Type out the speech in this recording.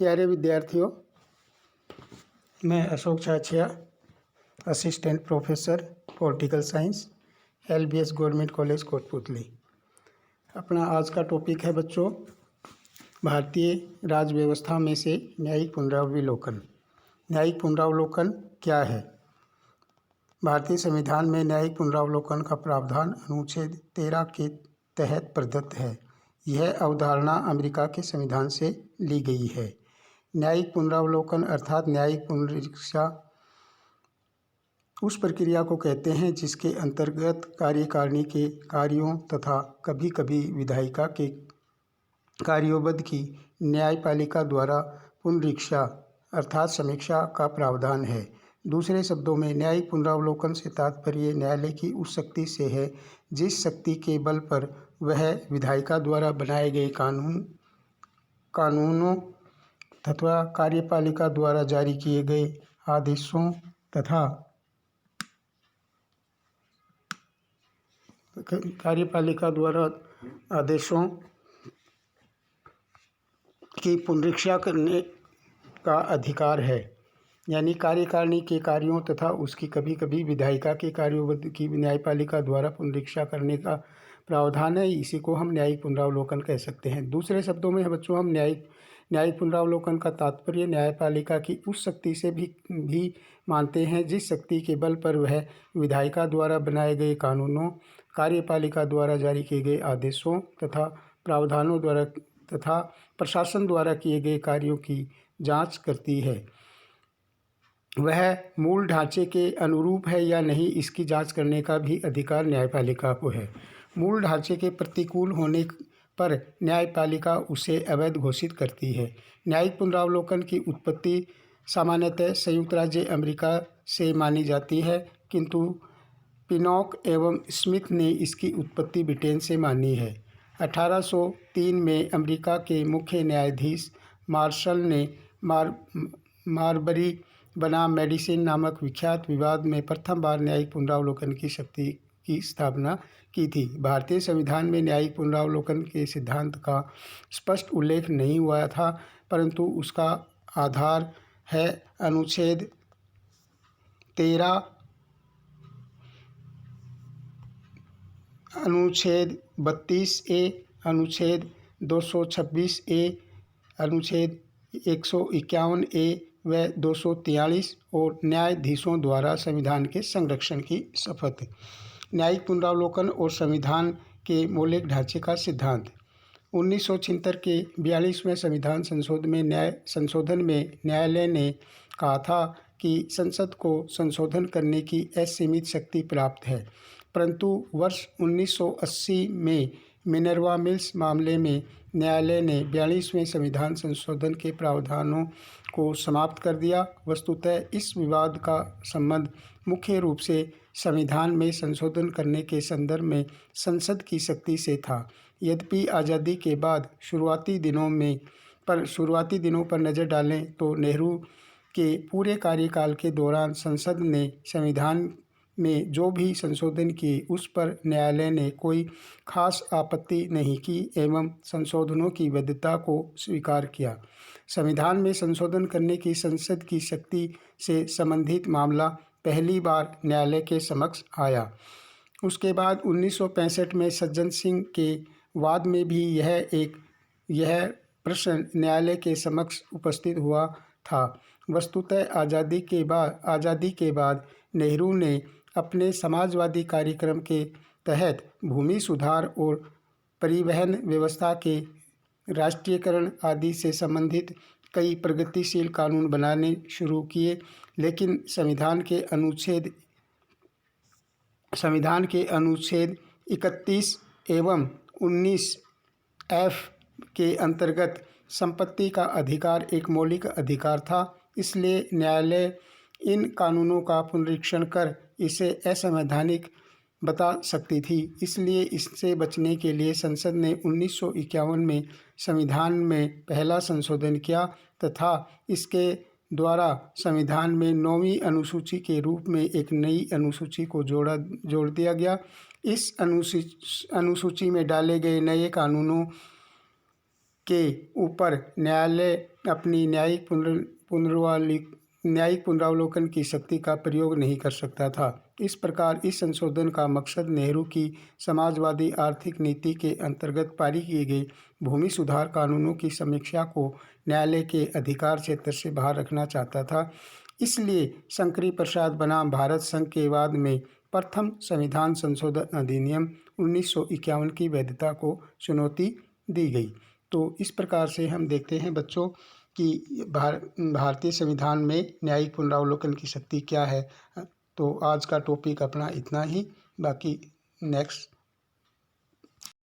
प्यारे विद्यार्थियों, मैं Ashok Chhachhiya, assistant professor political science, LBS government college Kotputli. अपना आज का टॉपिक है बच्चों, भारतीय राज्य व्यवस्था में से न्यायिक पुनरावलोकन। न्यायिक पुनरावलोकन क्या है? भारतीय संविधान में न्यायिक पुनरावलोकन का प्रावधान अनुच्छेद 13 के तहत प्रदत्त है। यह अवधारणा अमेरिका के संविधान से ली गई है। न्यायिक पुनरावलोकन अर्थात न्यायिक पुनरीक्षा उस प्रक्रिया को कहते हैं जिसके अंतर्गत कार्यकारिणी के कार्यों तथा कभी कभी विधायिका के कार्योबद्ध की न्यायपालिका द्वारा पुनरीक्षा अर्थात समीक्षा का प्रावधान है। दूसरे शब्दों में न्यायिक पुनरावलोकन से तात्पर्य न्यायालय की उस शक्ति से है जिस शक्ति के बल पर वह विधायिका द्वारा बनाए गए कानूनों तथा कार्यपालिका द्वारा जारी किए गए आदेशों तथा कार्यपालिका द्वारा आदेशों की पुनरीक्षा करने का अधिकार है। यानी कार्यकारिणी के कार्यों तथा उसकी कभी कभी विधायिका के कार्यों की न्यायपालिका द्वारा पुनरीक्षा करने का प्रावधान है। इसी को हम न्यायिक पुनरावलोकन कह सकते हैं। दूसरे शब्दों में बच्चों हम न्यायिक पुनरावलोकन का तात्पर्य न्यायपालिका की उस शक्ति से भी मानते हैं जिस शक्ति के बल पर वह विधायिका द्वारा बनाए गए कानूनों, कार्यपालिका द्वारा जारी किए गए आदेशों तथा प्रावधानों द्वारा तथा प्रशासन द्वारा किए गए कार्यों की जांच करती है। वह मूल ढांचे के अनुरूप है या नहीं, इसकी जांच करने का भी अधिकार न्यायपालिका को है। मूल ढांचे के प्रतिकूल होने पर न्यायपालिका उसे अवैध घोषित करती है। न्यायिक पुनरावलोकन की उत्पत्ति सामान्यतः संयुक्त राज्य अमेरिका से मानी जाती है, किंतु पिनॉक एवं स्मिथ ने इसकी उत्पत्ति ब्रिटेन से मानी है। 1803 में अमेरिका के मुख्य न्यायाधीश मार्शल ने मारबरी बनाम मेडिसिन नामक विख्यात विवाद में प्रथम बार न्यायिक पुनरावलोकन की शक्ति की स्थापना की थी। भारतीय संविधान में न्यायिक पुनरावलोकन के सिद्धांत का स्पष्ट उल्लेख नहीं हुआ था, परंतु उसका आधार है अनुच्छेद 13, अनुच्छेद 32A, अनुच्छेद 226A, अनुच्छेद 151A व 243 और न्यायाधीशों द्वारा संविधान के संरक्षण की शपथ। न्यायिक पुनरावलोकन और संविधान के मौलिक ढांचे का सिद्धांत। 1976 के 42वें संविधान संशोधन में न्यायालय ने कहा था कि संसद को संशोधन करने की असीमित शक्ति प्राप्त है, परंतु वर्ष 1980 में मिनर्वा मिल्स मामले में न्यायालय ने 42वें संविधान संशोधन के प्रावधानों को समाप्त कर दिया। वस्तुतः इस विवाद का संबंध मुख्य रूप से संविधान में संशोधन करने के संदर्भ में संसद की शक्ति से था। यद्यपि आज़ादी के बाद शुरुआती दिनों पर नज़र डालें तो नेहरू के पूरे कार्यकाल के दौरान संसद ने संविधान में जो भी संशोधन किए उस पर न्यायालय ने कोई खास आपत्ति नहीं की एवं संशोधनों की वैधता को स्वीकार किया। संविधान में संशोधन करने की संसद की शक्ति से संबंधित मामला पहली बार न्यायालय के समक्ष आया। उसके बाद 1965 में सज्जन सिंह के वाद में भी यह प्रश्न न्यायालय के समक्ष उपस्थित हुआ था। वस्तुतः आज़ादी के बाद नेहरू ने अपने समाजवादी कार्यक्रम के तहत भूमि सुधार और परिवहन व्यवस्था के राष्ट्रीयकरण आदि से संबंधित कई प्रगतिशील कानून बनाने शुरू किए, लेकिन संविधान के अनुच्छेद 31 एवं 19F के अंतर्गत संपत्ति का अधिकार एक मौलिक अधिकार था। इसलिए न्यायालय इन कानूनों का पुनरीक्षण कर इसे असंवैधानिक बता सकती थी। इसलिए इससे बचने के लिए संसद ने 1951 में संविधान में पहला संशोधन किया तथा इसके द्वारा संविधान में 9वीं अनुसूची के रूप में एक नई अनुसूची को जोड़ दिया गया। इस अनुसूची में डाले गए नए कानूनों के ऊपर न्यायालय अपनी न्यायिक पुनरावलोकन की शक्ति का प्रयोग नहीं कर सकता था। इस प्रकार इस संशोधन का मकसद नेहरू की समाजवादी आर्थिक नीति के अंतर्गत पारित किए गए भूमि सुधार कानूनों की समीक्षा को न्यायालय के अधिकार क्षेत्र से बाहर रखना चाहता था। इसलिए शंकरी प्रसाद बनाम भारत संघ के वाद में प्रथम संविधान संशोधन अधिनियम 1951 की वैधता को चुनौती दी गई। तो इस प्रकार से हम देखते हैं बच्चों कि भारतीय संविधान में न्यायिक पुनरावलोकन की शक्ति क्या है। तो आज का टॉपिक अपना इतना ही, बाकी नेक्स्ट